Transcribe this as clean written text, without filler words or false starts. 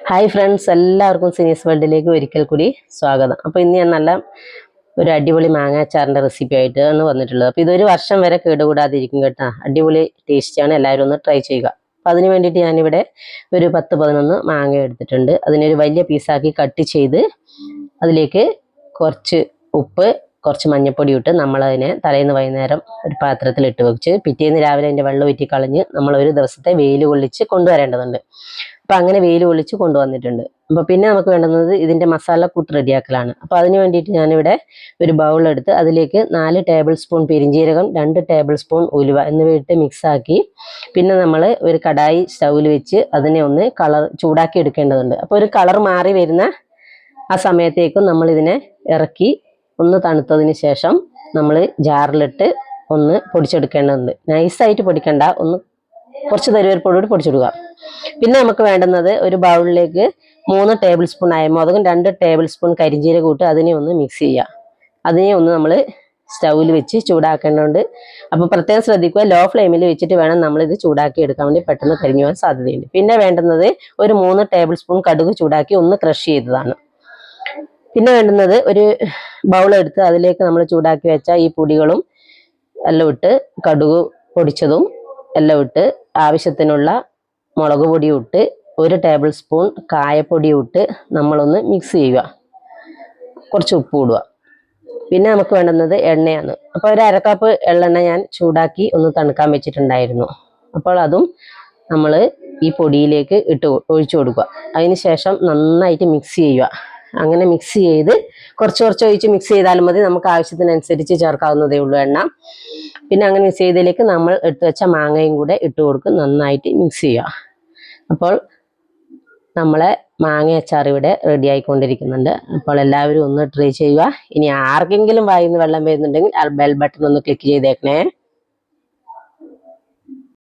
Hi friends, എല്ലാവർക്കും സിനീസ് വേൾഡിലേക്ക് ഒരിക്കൽ കൂടി സ്വാഗതം. അപ്പോൾ ഇന്ന് ഞാൻ നല്ല ഒരു അടിപൊളി മാങ്ങ അച്ചാറിൻ്റെ റെസിപ്പി ആയിട്ടാണ് വന്നിട്ടുള്ളത്. അപ്പോൾ ഇതൊരു വർഷം വരെ കേടുകൂടാതിരിക്കും കേട്ടോ. അടിപൊളി ടേസ്റ്റിയാണ്, എല്ലാവരും ഒന്ന് ട്രൈ ചെയ്യുക. അപ്പോൾ അതിന് വേണ്ടിയിട്ട് ഞാനിവിടെ ഒരു 10-11 മാങ്ങ എടുത്തിട്ടുണ്ട്. അതിനൊരു വലിയ പീസാക്കി കട്ട് ചെയ്ത് അതിലേക്ക് കുറച്ച് ഉപ്പ്, കുറച്ച് മഞ്ഞൾപ്പൊടി ഇട്ട് നമ്മളതിനെ തലേന്ന് വൈകുന്നേരം ഒരു പാത്രത്തിൽ ഇട്ട് വെച്ച് പിറ്റേന്ന് രാവിലെ അതിൻ്റെ വെള്ളം ഊറ്റി കളഞ്ഞ് നമ്മൾ ഒരു ദിവസത്തെ വെയിൽ കൊള്ളിച്ച് കൊണ്ടുവരേണ്ടതുണ്ട്. അപ്പം അങ്ങനെ വെയിൽ കൊള്ളിച്ച് കൊണ്ടുവന്നിട്ടുണ്ട്. അപ്പോൾ പിന്നെ നമുക്ക് വേണ്ടുന്നത് ഇതിൻ്റെ മസാലക്കൂട്ട് റെഡിയാക്കലാണ്. അപ്പോൾ അതിന് വേണ്ടിയിട്ട് ഞാനിവിടെ ഒരു ബൗളെടുത്ത് അതിലേക്ക് 4 ടേബിൾ സ്പൂൺ പെരിഞ്ജീരകം, 2 ടേബിൾ സ്പൂൺ ഉലുവ എന്നിവയിട്ട് മിക്സാക്കി പിന്നെ നമ്മൾ ഒരു കടായി സ്റ്റൗവിൽ വെച്ച് അതിനെ ഒന്ന് ചൂടാക്കി എടുക്കേണ്ടതുണ്ട്. അപ്പോൾ ഒരു കളർ മാറി വരുന്ന ആ സമയത്തേക്കും നമ്മളിതിനെ ഇറക്കി ഒന്ന് തണുത്തതിന് ശേഷം നമ്മൾ ജാറിലിട്ട് ഒന്ന് പൊടിച്ചെടുക്കേണ്ടതുണ്ട്. നൈസായിട്ട് പൊടിക്കണ്ട, ഒന്ന് കുറച്ച് തരുവേൽപ്പോടുകൂടി പൊടിച്ചെടുക്കുക. പിന്നെ നമുക്ക് വേണ്ടുന്നത് ഒരു ബൗളിലേക്ക് 3 ടേബിൾ സ്പൂൺ അയമോദകം, 2 ടേബിൾ സ്പൂൺ കരിഞ്ജീരകം ഇട്ട് അതിനെ ഒന്ന് മിക്സ് ചെയ്യുക. അതിനെ ഒന്ന് നമ്മൾ സ്റ്റൗവിൽ വെച്ച് ചൂടാക്കേണ്ടതുണ്ട്. അപ്പോൾ പ്രത്യേകം ശ്രദ്ധിക്കുക, ലോ ഫ്ലെയിമിൽ വെച്ചിട്ട് വേണം നമ്മളിത് ചൂടാക്കി എടുക്കാൻ വേണ്ടി, പെട്ടെന്ന് കരിഞ്ഞു പോകാൻ സാധ്യതയുണ്ട്. പിന്നെ വേണ്ടുന്നത് ഒരു 3 ടേബിൾ സ്പൂൺ കടുക് ചൂടാക്കി ഒന്ന് ക്രഷ് ചെയ്തതാണ്. പിന്നെ വേണ്ടുന്നത് ഒരു ബൗളെടുത്ത് അതിലേക്ക് നമ്മൾ ചൂടാക്കി വെച്ച ഈ പൊടികളും എല്ലാം ഇട്ട്, കടുക് പൊടിച്ചതും എല്ലാം ഇട്ട്, ആവശ്യത്തിനുള്ള മുളക് പൊടി ഇട്ട്, 1 ടേബിൾ സ്പൂൺ കായപ്പൊടി ഇട്ട് നമ്മളൊന്ന് മിക്സ് ചെയ്യുക. കുറച്ച് ഉപ്പ് ഇടുക. പിന്നെ നമുക്ക് വേണ്ടുന്നത് എണ്ണയാണ്. അപ്പോൾ ഒരു 1/2 കപ്പ് എള്ളെണ്ണ ഞാൻ ചൂടാക്കി ഒന്ന് തണുക്കാൻ വെച്ചിട്ടുണ്ടായിരുന്നു. അപ്പോൾ അതും നമ്മൾ ഈ പൊടിയിലേക്ക് ഒഴിച്ചു കൊടുക്കുക. അതിന് ശേഷം നന്നായിട്ട് മിക്സ് ചെയ്യുക. അങ്ങനെ മിക്സ് ചെയ്ത് കുറച്ച് ഒഴിച്ച് മിക്സ് ചെയ്താലും മതി, നമുക്ക് ആവശ്യത്തിനനുസരിച്ച് ചേർക്കാവുന്നതേ ഉള്ളൂ എണ്ണ. പിന്നെ അങ്ങനെ മിക്സ് ചെയ്തതിലേക്ക് നമ്മൾ എടുത്തു വെച്ച മാങ്ങയും കൂടെ ഇട്ട് കൊടുക്കും, നന്നായിട്ട് മിക്സ് ചെയ്യുക. അപ്പോൾ നമ്മളെ മാങ്ങ അച്ചാർ ഇവിടെ റെഡി ആയിക്കൊണ്ടിരിക്കുന്നുണ്ട്. അപ്പോൾ എല്ലാവരും ഒന്ന് ട്രൈ ചെയ്യുക. ഇനി ആർക്കെങ്കിലും വായിന്ന് വെള്ളം വരുന്നുണ്ടെങ്കിൽ ആ ബെൽ ബട്ടൺ ഒന്ന് ക്ലിക്ക് ചെയ്തേക്കണേ.